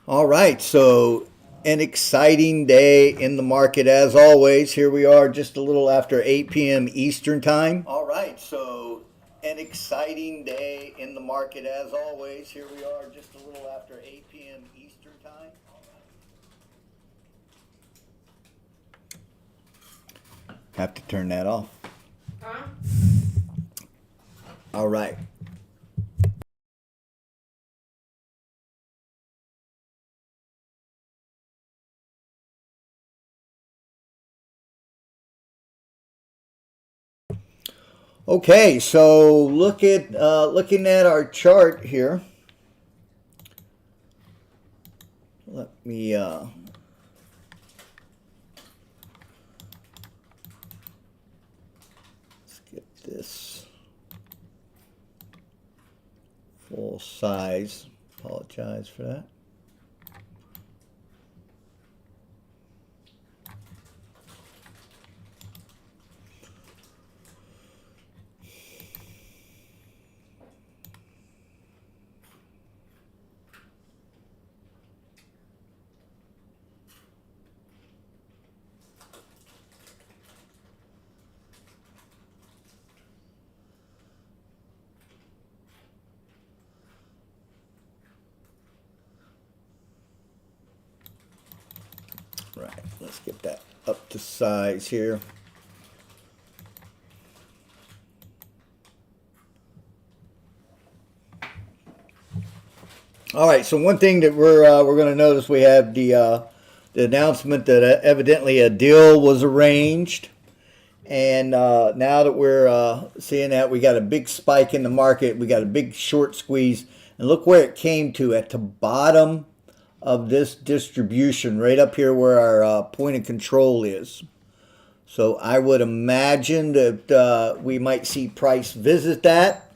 All right, so an exciting day in the market as always. Here we are just a little after 8 p.m. Eastern time. All right, so an exciting day in the market as always. Here we are just a little after 8 p.m. Eastern time. Have to turn that off. Huh? All right. Okay, so looking at our chart here. Let me let's get this full size. Apologize for that. Right, let's get that up to size here. All right, so one thing that we're going to notice, we have the announcement that evidently a deal was arranged, and now that we're seeing that, we got a big spike in the market, we got a big short squeeze, and look where it came to at the bottom of this distribution, right up here where our point of control is. So I would imagine that we might see price visit that.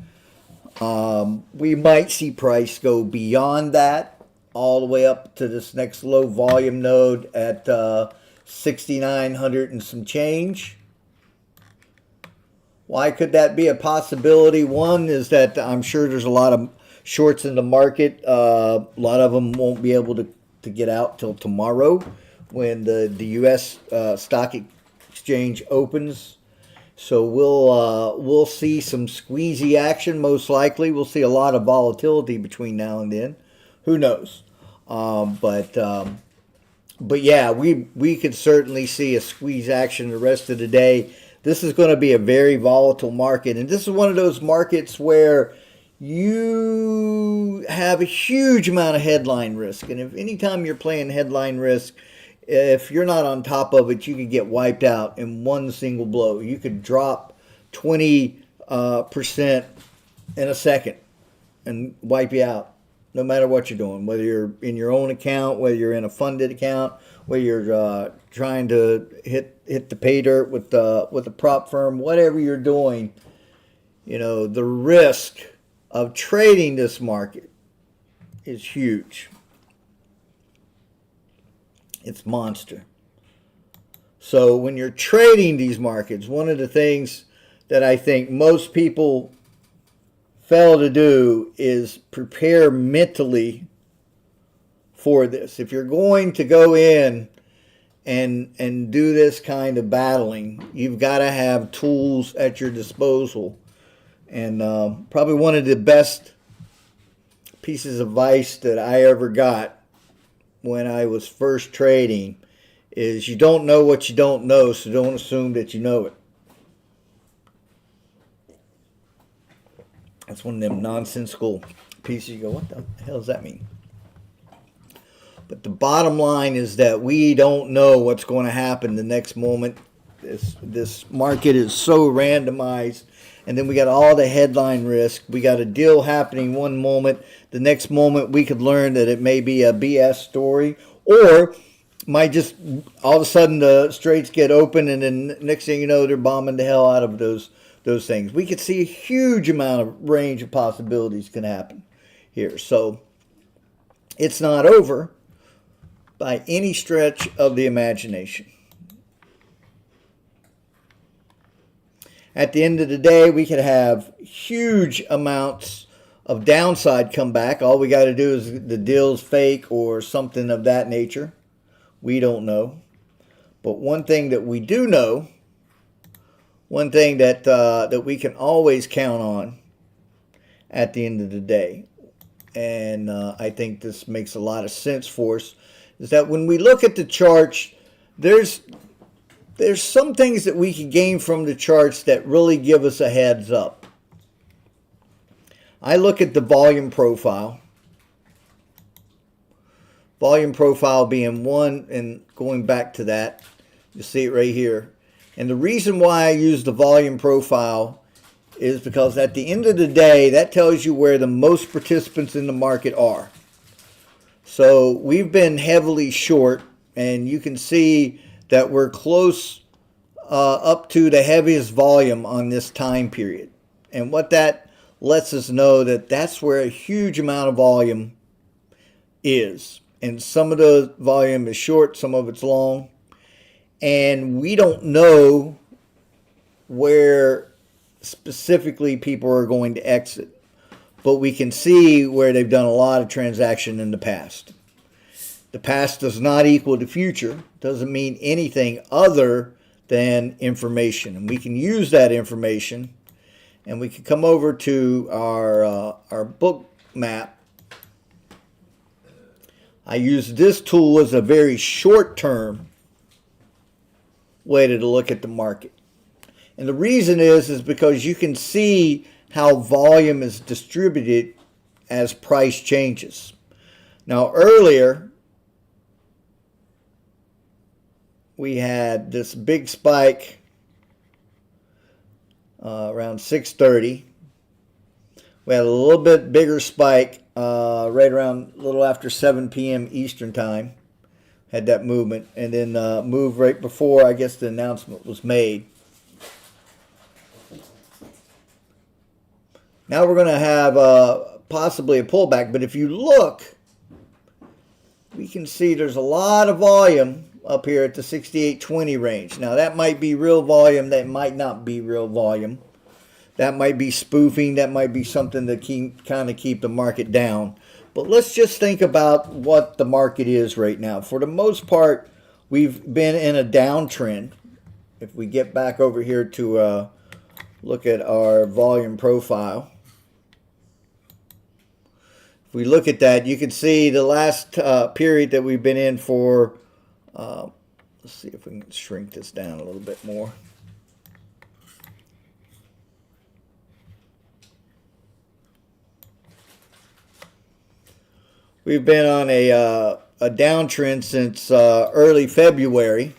We might see price go beyond that, all the way up to this next low volume node at 6,900 and some change. Why could that be a possibility? One is that I'm sure there's a lot of shorts in the market. A lot of them won't be able to get out till tomorrow when the U.S. Stock Exchange opens. So we'll see some squeezy action most likely. We'll see a lot of volatility between now and then. Who knows? But yeah, we could certainly see a squeeze action the rest of the day. This is going to be a very volatile market, and this is one of those markets where you have a huge amount of headline risk. And if anytime you're playing headline risk, if you're not on top of it, you could get wiped out in one single blow. You could drop 20% in a second and wipe you out, no matter what you're doing, whether you're in your own account, whether you're in a funded account, whether you're trying to hit the pay dirt with the prop firm, whatever you're doing. You know, the risk of trading this market is huge. It's monster. So when you're trading these markets, one of the things that I think most people fail to do is prepare mentally for this. If you're going to go in and do this kind of battling, you've got to have tools at your disposal. And probably one of the best pieces of advice that I ever got when I was first trading is you don't know what you don't know, so don't assume that you know it. That's one of them nonsensical pieces. You go, what the hell does that mean? But the bottom line is that we don't know what's going to happen the next moment. This market is so randomized. And then we got all the headline risk. We got a deal happening one moment. The next moment we could learn that it may be a BS story, or might just all of a sudden the straits get open, and then next thing you know they're bombing the hell out of those things. We could see a huge amount of range of possibilities can happen here. So it's not over by any stretch of the imagination. At the end of the day, we could have huge amounts of downside come back. All we got to do is the deal's fake or something of that nature. We don't know. But one thing that we do know, one thing that that we can always count on at the end of the day, and I think this makes a lot of sense for us, is that when we look at the charts, there's some things that we can gain from the charts that really give us a heads up. I look at the volume profile. Volume profile being one, and going back to that, you see it right here. And the reason why I use the volume profile is because at the end of the day, that tells you where the most participants in the market are. So we've been heavily short, and you can see that we're close up to the heaviest volume on this time period. And what that lets us know, that that's where a huge amount of volume is. And some of the volume is short, some of it's long. And we don't know where specifically people are going to exit. But we can see where they've done a lot of transaction in the past. The past does not equal the future. Doesn't mean anything other than information. And we can use that information, and we can come over to our book map. I use this tool as a very short-term way to look at the market. And the reason is because you can see how volume is distributed as price changes. Now earlier, we had this big spike around 6:30. We had a little bit bigger spike right around a little after 7 p.m. Eastern time. Had that movement, and then move right before, I guess, the announcement was made. Now we're going to have possibly a pullback, but if you look, we can see there's a lot of volume up here at the 68.20 range. Now that might be real volume, that might not be real volume. That might be spoofing, that might be something to kind of keep the market down. But let's just think about what the market is right now. For the most part, we've been in a downtrend. If we get back over here to look at our volume profile. If we look at that, you can see the last period that we've been in for, let's see if we can shrink this down a little bit more. We've been on a downtrend since early February.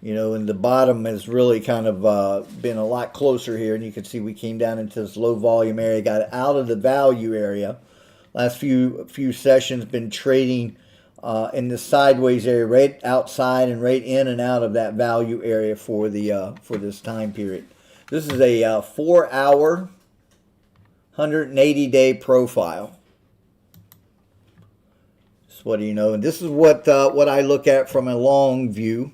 You know, and the bottom has really kind of been a lot closer here. And you can see we came down into this low volume area, got out of the value area. Last few sessions been trading in the sideways area, right outside and right in and out of that value area for this time period. This is a 4-hour, 180-day profile. What do you know? And this is what I look at from a long view,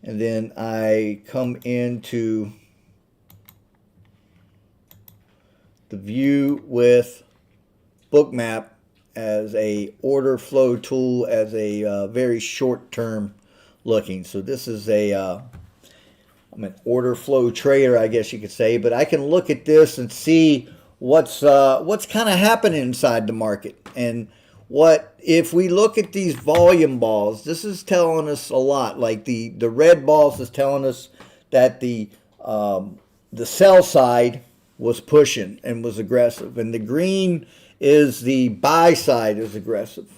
and then I come into the view with Bookmap as a order flow tool, as a very short term looking. So this is I'm an order flow trader, I guess you could say, but I can look at this and see what's kind of happening inside the market. And what if we look at these volume balls, this is telling us a lot. Like the red balls is telling us that the sell side was pushing and was aggressive, and the green is the buy side is aggressive.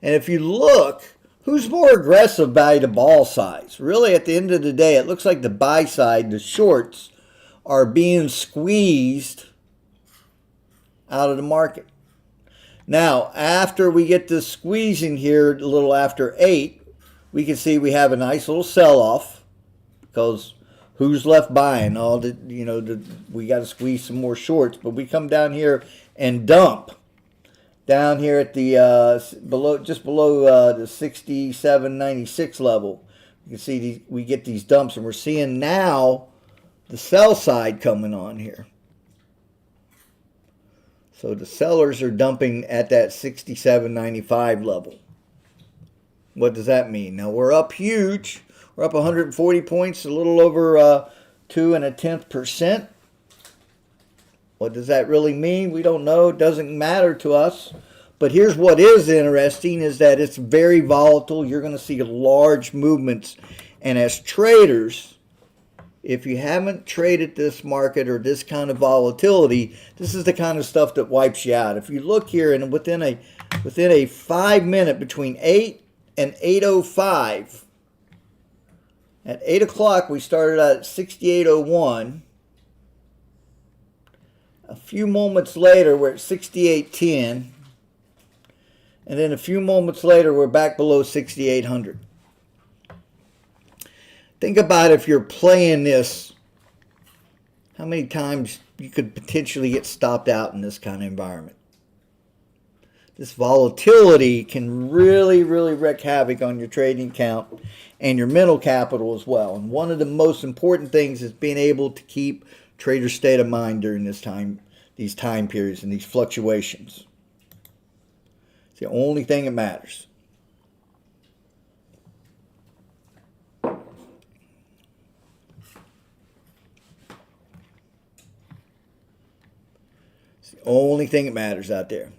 And if you look, who's more aggressive by the ball size? Really, at the end of the day, it looks like the buy side, the shorts, are being squeezed out of the market. Now, after we get this squeezing here, a little after 8, we can see we have a nice little sell-off, because who's left buying? We got to squeeze some more shorts, but we come down here and dump down here at the just below the 67.96 level. You can see we get these dumps, and we're seeing now the sell side coming on here. So the sellers are dumping at that 67.95 level. What does that mean? Now we're up huge. We're up 140 points, a little over 2.1%. What does that really mean? We don't know. It doesn't matter to us. But here's what is interesting is that it's very volatile. You're going to see large movements. And as traders, if you haven't traded this market or this kind of volatility, this is the kind of stuff that wipes you out. If you look here and within a 5 minute between 8 and 8:05, at 8 o'clock we started out at 68.01. A few moments later we're at 68.10. And then a few moments later, we're back below 6,800. Think about if you're playing this, how many times you could potentially get stopped out in this kind of environment. This volatility can really, really wreak havoc on your trading account and your mental capital as well. And one of the most important things is being able to keep trader's state of mind during these time periods and these fluctuations. It's the only thing that matters. It's the only thing that matters out there.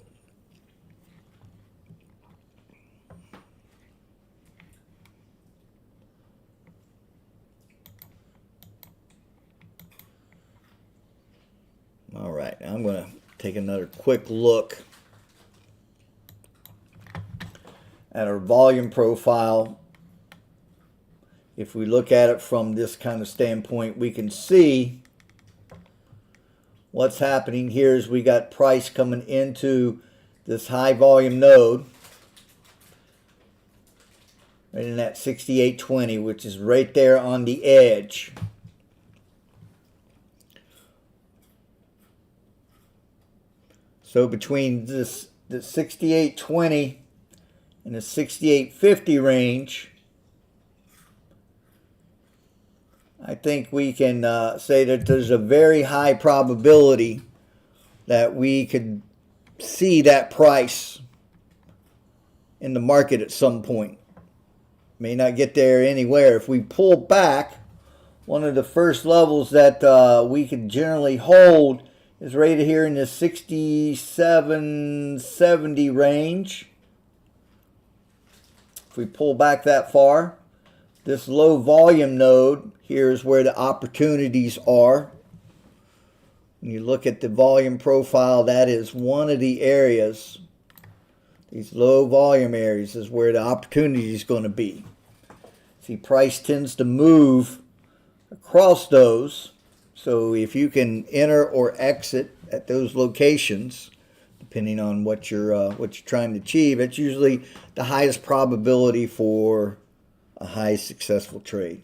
All right, I'm going to take another quick look at our volume profile. If we look at it from this kind of standpoint, we can see what's happening here is we got price coming into this high volume node right in that 68.20, which is right there on the edge. So between the 68.20 in the 68.50 range, I think we can say that there's a very high probability that we could see that price in the market at some point. May not get there anywhere. If we pull back, one of the first levels that we could generally hold is right here in the 67.70 range. If we pull back that far, this low volume node here is where the opportunities are. When you look at the volume profile, that is one of the areas. These low volume areas is where the opportunity is going to be. See, price tends to move across those. So if you can enter or exit at those locations, depending on what you're trying to achieve, it's usually the highest probability for a high successful trade.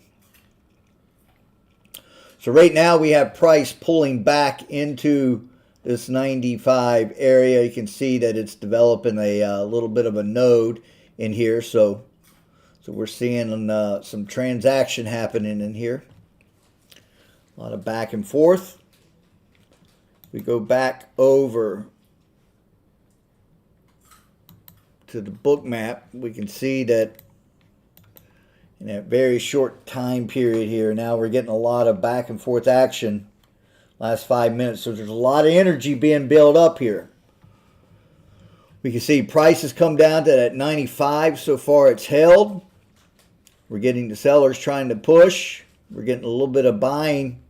So right now we have price pulling back into this 95 area. You can see that it's developing a little bit of a node in here. So we're seeing some transaction happening in here. A lot of back and forth. We go back over to the book map. We can see that in that very short time period here, now we're getting a lot of back and forth action last 5 minutes. So there's a lot of energy being built up here. We can see price has come down to that 95. So far it's held. We're getting the sellers trying to push. We're getting a little bit of buying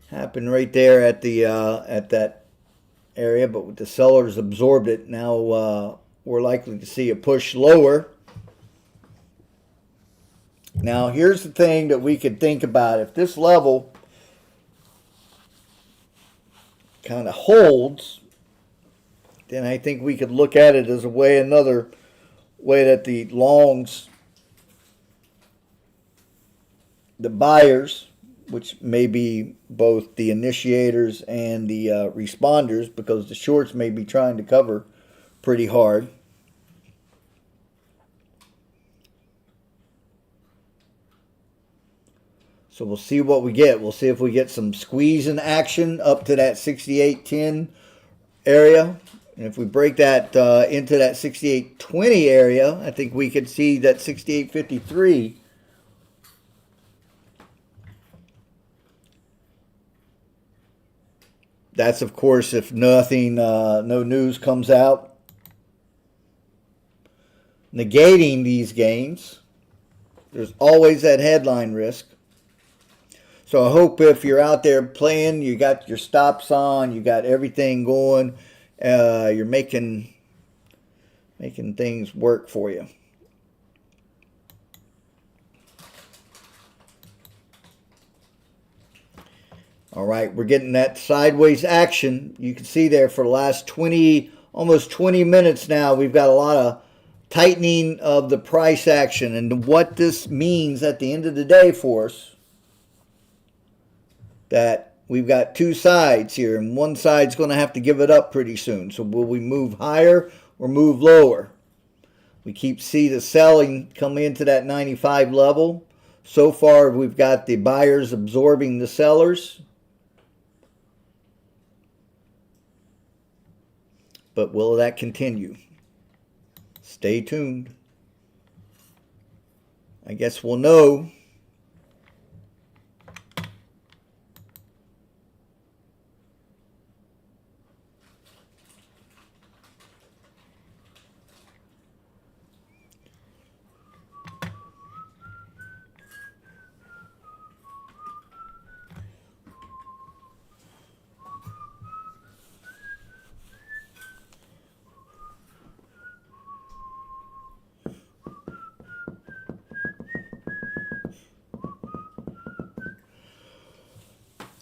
happen right there at the at that area, but the sellers absorbed it. Now we're likely to see a push lower. Now here's the thing that we could think about. If this level kind of holds, then I think we could look at it as another way that the longs, the buyers, which may be both the initiators and the responders, because the shorts may be trying to cover pretty hard. So we'll see what we get. We'll see if we get some squeezing action up to that 68.10 area. And if we break that into that 68.20 area, I think we could see that 68.53. That's, of course, if nothing, no news comes out negating these gains. There's always that headline risk. So I hope if you're out there playing, you got your stops on, you got everything going, you're making things work for you. All right, we're getting that sideways action. You can see there for the last 20, almost 20 minutes now, we've got a lot of tightening of the price action. And what this means at the end of the day for us, that we've got two sides here, and one side's going to have to give it up pretty soon. So will we move higher or move lower? We keep see the selling coming into that 95 level. So far, we've got the buyers absorbing the sellers. But will that continue? Stay tuned. I guess we'll know.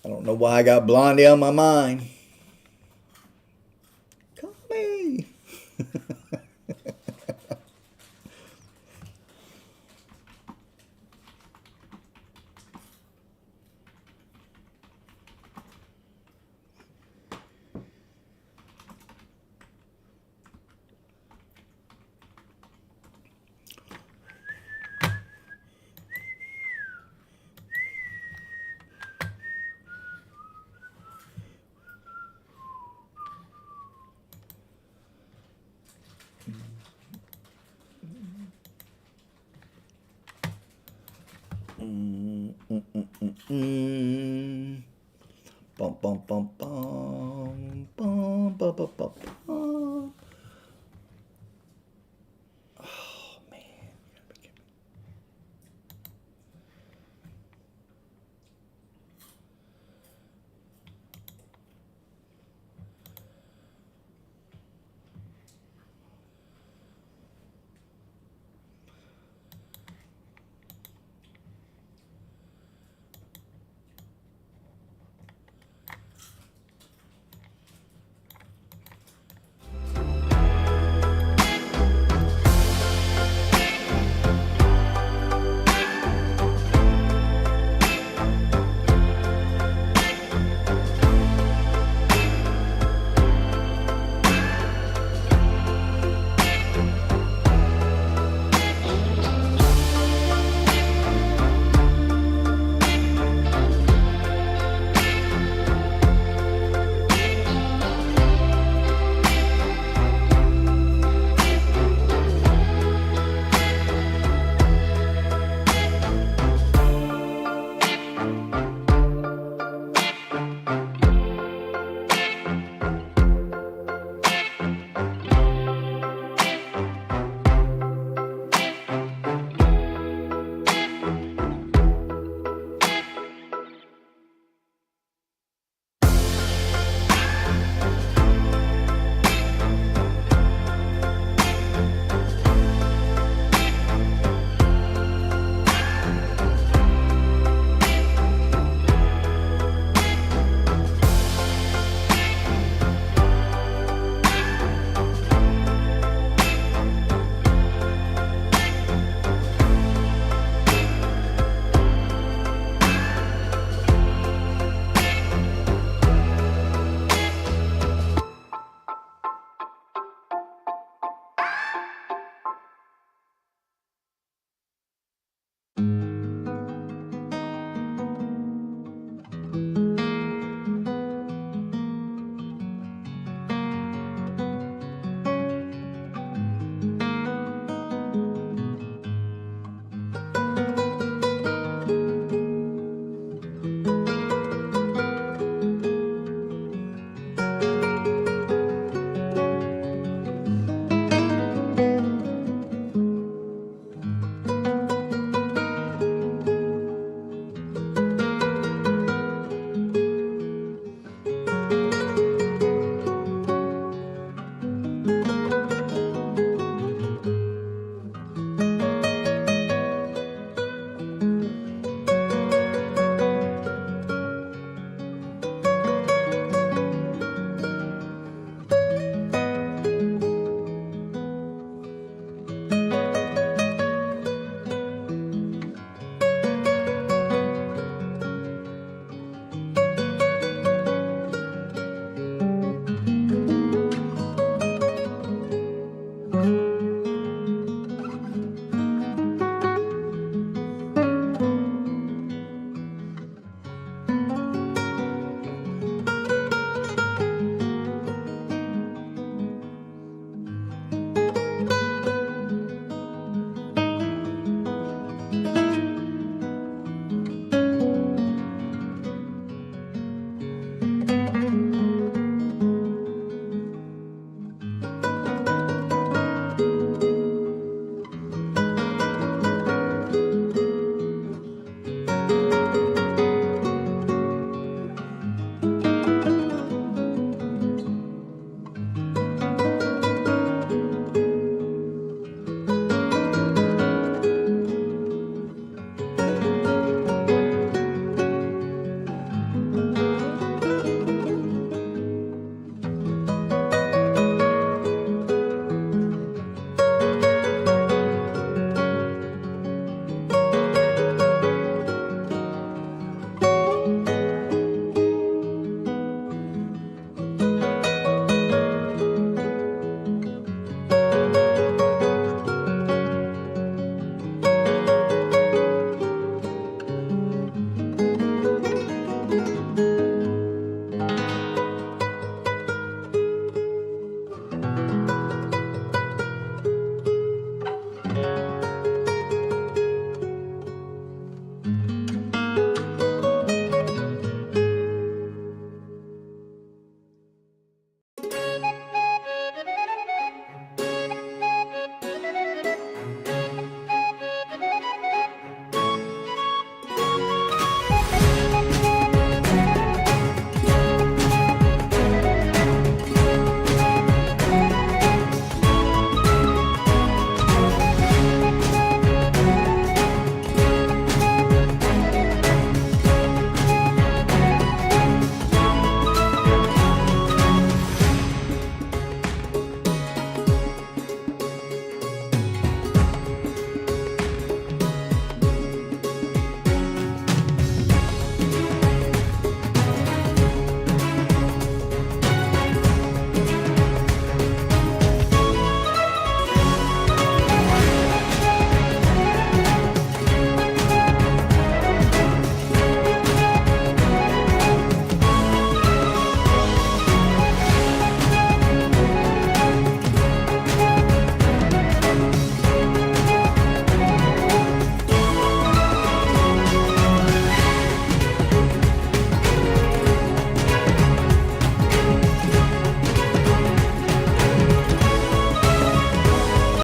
I don't know why I got Blondie on my mind. Call me. Bum, bum, bum, bum, bum, bum, bum, bum.